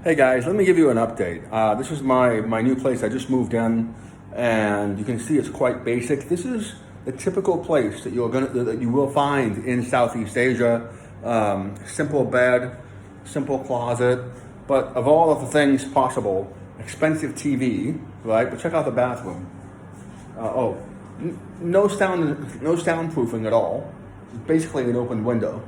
Hey guys, let me give you an update. This is my new place. I just moved in, and you can see it's quite basic. This is the typical place that that you will find in Southeast Asia. Simple bed, simple closet, but of all of the things possible, expensive TV, right? But check out the bathroom. No soundproofing at all. Basically an open window.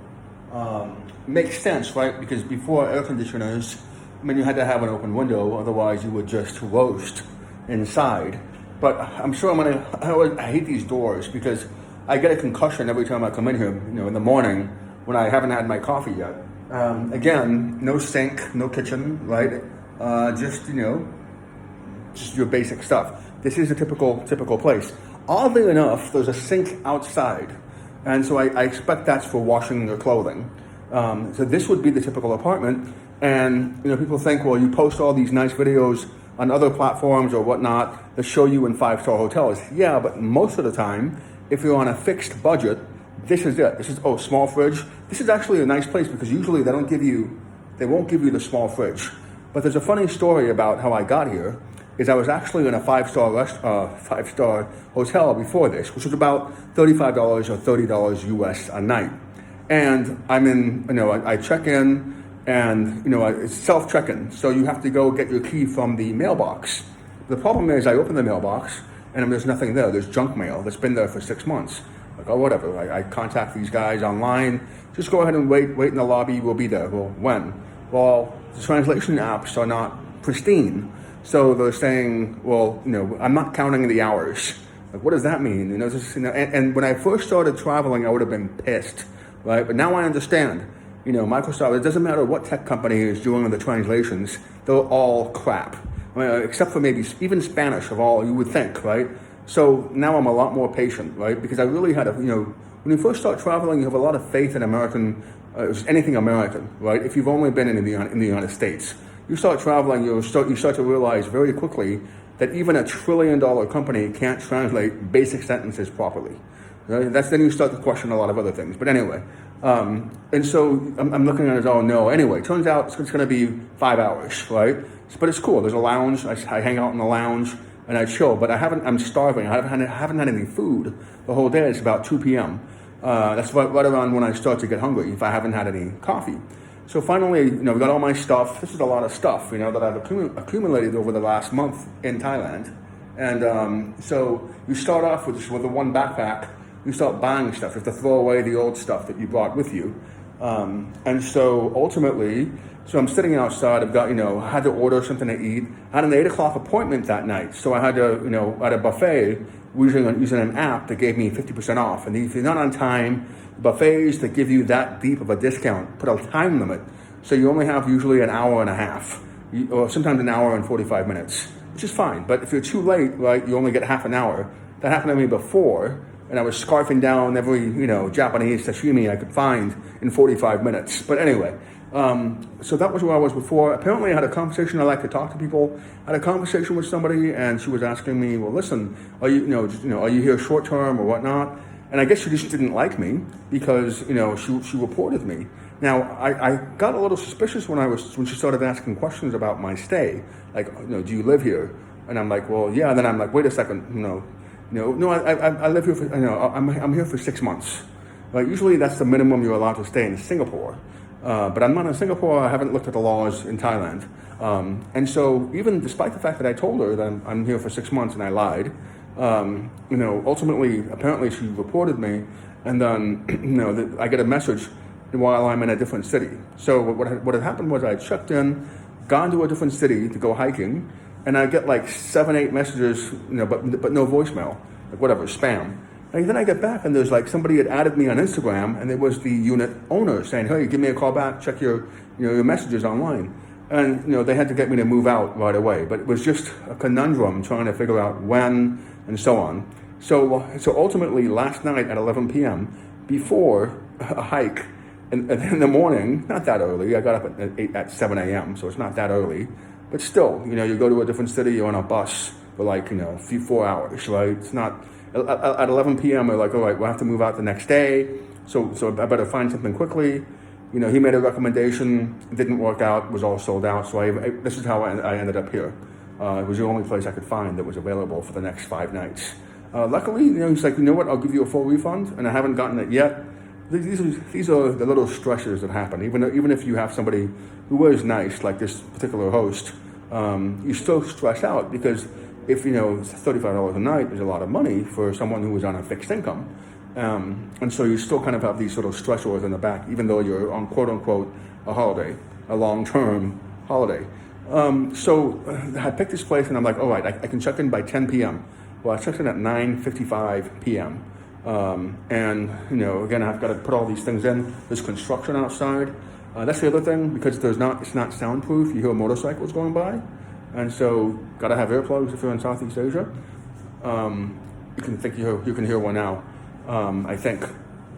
Makes sense, right? Because before air conditioners, you had to have an open window, otherwise you would just roast inside. But I'm sure I hate these doors because I get a concussion every time I come in here, in the morning when I haven't had my coffee yet. Again, no sink, no kitchen, right? Just your basic stuff. This is a typical place. Oddly enough, there's a sink outside, and so I expect that's for washing your clothing. So this would be the typical apartment, and people think, well, you post all these nice videos on other platforms or whatnot that show you in five-star hotels. Yeah, but most of the time, if you're on a fixed budget, this is it. This is small fridge. This is actually a nice place because usually they won't give you the small fridge. But there's a funny story about how I got here. Is I was actually in a five-star hotel before this, which was about $35 or $30 US a night. And I'm in, I check in, and it's self check-in, so you have to go get your key from the mailbox. The problem is, I open the mailbox, and there's nothing there. There's junk mail that's been there for 6 months. Like, oh, whatever. I contact these guys online. Just go ahead and wait in the lobby. We'll be there. Well, when? Well, the translation apps are not pristine. So they're saying, well, I'm not counting the hours. Like, what does that mean? And when I first started traveling, I would have been pissed, right? But now I understand. Microsoft, it doesn't matter what tech company is doing the translations, they're all crap. Except for maybe even Spanish of all you would think, right? So now I'm a lot more patient, right? Because I really had when you first start traveling, you have a lot of faith in anything American, right? If you've only been in the United States. You start traveling, you start to realize very quickly that even $1 trillion company can't translate basic sentences properly. Right? Then you start to question a lot of other things. But anyway, and so I'm looking at it, oh no. Anyway, turns out it's going to be 5 hours, right? But it's cool. There's a lounge. I hang out in the lounge and I chill. But I'm starving. I haven't had any food the whole day. It's about 2 p.m. That's right around when I start to get hungry if I haven't had any coffee. So finally, we got all my stuff. This is a lot of stuff, that I've accumulated over the last month in Thailand. And so you start off with the one backpack. You start buying stuff. You have to throw away the old stuff that you brought with you. And so ultimately, I'm sitting outside. I've got, I had to order something to eat. I had an 8 o'clock appointment that night. So I had to, at a buffet, using an app that gave me 50% off. And if you're not on time, buffets that give you that deep of a discount put a time limit. So you only have usually an hour and a half, or sometimes an hour and 45 minutes, which is fine. But if you're too late, right, you only get half an hour. That happened to me before, and I was scarfing down every, Japanese sashimi I could find in 45 minutes. But anyway, so that was where I was before. Apparently I had a conversation. I like to talk to people. I had a conversation with somebody, and she was asking me, well, listen, are you here short term or whatnot? And I guess she just didn't like me because, she reported me. Now, I got a little suspicious when she started asking questions about my stay. Like, do you live here? And I'm like, well, yeah. And then I'm like, wait a second, no, I live here for, I'm here for 6 months. Right? Usually that's the minimum you're allowed to stay in Singapore. But I'm not in Singapore. I haven't looked at the laws in Thailand. And so even despite the fact that I told her that I'm here for 6 months and I lied, ultimately, apparently she reported me, and then, I get a message while I'm in a different city. So what had happened was I checked in, gone to a different city to go hiking, and I get like 7, 8 messages, but no voicemail, like whatever, spam. And then I get back and there's like somebody had added me on Instagram, and it was the unit owner saying, hey, give me a call back, check your messages online. And, they had to get me to move out right away. But it was just a conundrum trying to figure out when and so on. So ultimately, last night at 11 p.m., before a hike, and in the morning, not that early, I got up at 7 a.m., so it's not that early. But still, you go to a different city, you're on a bus for like, 4 hours, right? It's not, at 11 p.m., they're like, all right, we'll have to move out the next day. So I better find something quickly. He made a recommendation, it didn't work out, was all sold out. So this is how I ended up here. It was the only place I could find that was available for the next 5 nights. Luckily, he's like, you know what, I'll give you a full refund, and I haven't gotten it yet. These are the little stresses that happen. Even if you have somebody who is nice, like this particular host, you still stress out because if it's $35 a night is a lot of money for someone who is on a fixed income. And so you still kind of have these sort of stressors in the back, even though you're on quote unquote a holiday, a long-term holiday. So I picked this place and I'm like, all right, I can check in by 10 p.m. Well, I checked in at 9:55 p.m. And again, I've got to put all these things in. There's construction outside. That's the other thing, because it's not soundproof. You hear motorcycles going by. And so got to have earplugs if you're in Southeast Asia. You can hear one now. I think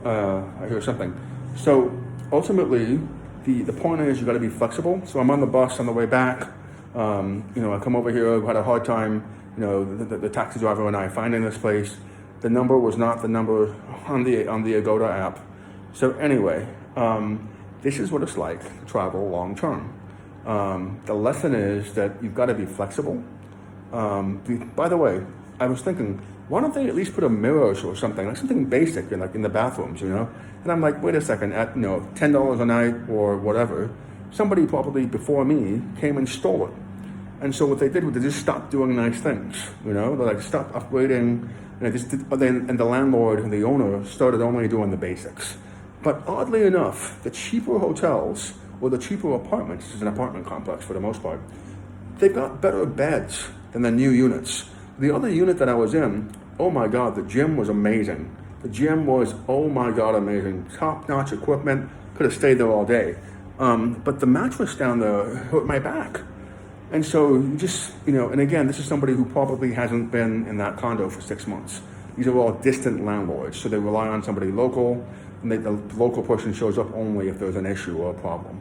I hear something. So ultimately, the point is you got to be flexible. So I'm on the bus on the way back. I come over here. I had a hard time. The taxi driver and I finding this place. The number was not the number on the Agoda app. So anyway, this is what it's like to travel long term. The lesson is that you've got to be flexible. By the way, I was thinking, why don't they at least put a mirror or something, like something basic in the bathrooms, And I'm like, wait a second, at $10 a night or whatever, somebody probably before me came and stole it. And so what they did was they just stopped doing nice things, They like stopped upgrading, and the landlord and the owner started only doing the basics. But oddly enough, the cheaper hotels or the cheaper apartments, this is an apartment complex for the most part, they've got better beds than the new units. The other unit that I was in, oh my God, the gym was amazing. The gym was, oh my God, amazing. Top-notch equipment, could have stayed there all day. But the mattress down there hurt my back. And so you just, and again, this is somebody who probably hasn't been in that condo for 6 months. These are all distant landlords, so they rely on somebody local, and the local person shows up only if there's an issue or a problem,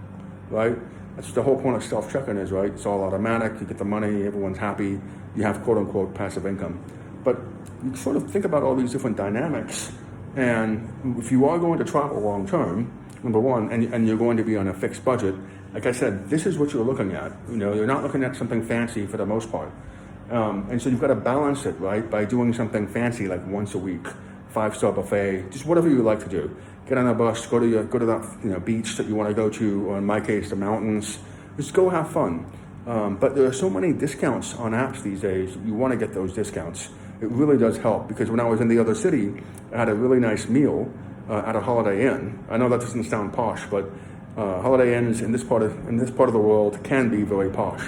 right? That's the whole point of self-check-in is, right? It's all automatic, you get the money, everyone's happy, you have quote-unquote passive income. But you sort of think about all these different dynamics, and if you are going to travel long-term, number one, and you're going to be on a fixed budget, like I said, this is what you're looking at. You're not looking at something fancy for the most part. And so you've got to balance it, right, by doing something fancy like once a week, 5-star buffet, just whatever you like to do. Get on a bus, go to that beach that you want to go to, or in my case, the mountains. Just go have fun. But there are so many discounts on apps these days. You want to get those discounts. It really does help, because when I was in the other city, I had a really nice meal at a Holiday Inn. I know that doesn't sound posh, but Holiday Inns in this part of the world can be very posh.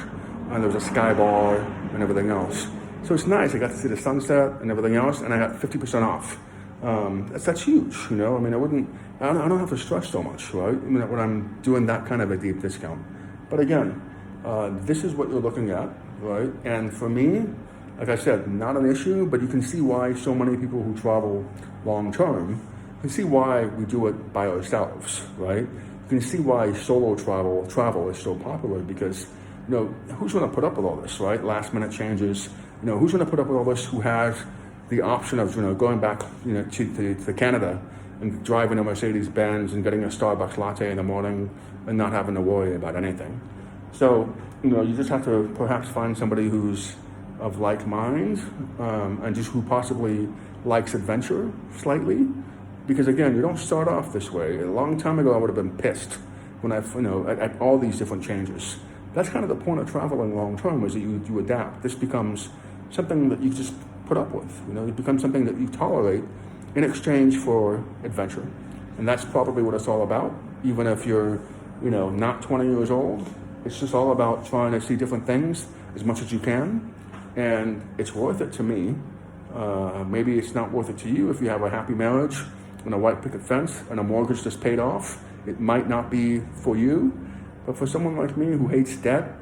And there's a sky bar and everything else. So it's nice. I got to see the sunset and everything else, and I got 50% off. That's huge, I mean, I don't have to stress so much, right? When I'm doing that kind of a deep discount. But again, this is what you're looking at, right? And for me, like I said, not an issue, but you can see why so many people who travel long term, you can see why we do it by ourselves, right? You can see why solo travel is so popular, because who's going to put up with all this, right? Last minute changes. Who's going to put up with all this who has the option of going back to Canada and driving a Mercedes-Benz and getting a Starbucks latte in the morning and not having to worry about anything. So you just have to perhaps find somebody who's of like mind, and just who possibly likes adventure slightly, because again, you don't start off this way. A long time ago I would have been pissed when at all these different changes. That's kind of the point of traveling long term, is that you adapt. This becomes something that you just put up with. It becomes something that you tolerate in exchange for adventure. And that's probably what it's all about. Even if you're, not 20 years old, it's just all about trying to see different things as much as you can. And it's worth it to me. Maybe it's not worth it to you if you have a happy marriage and a white picket fence and a mortgage that's paid off. It might not be for you. But for someone like me who hates debt,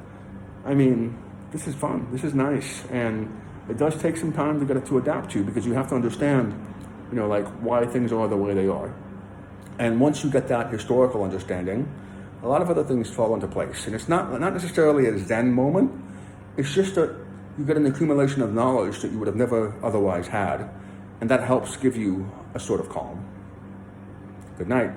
I mean, this is fun. This is nice. And it does take some time to get it to adapt to, because you have to understand, why things are the way they are. And once you get that historical understanding, a lot of other things fall into place. And it's not necessarily a Zen moment. It's just that you get an accumulation of knowledge that you would have never otherwise had. And that helps give you a sort of calm. Good night.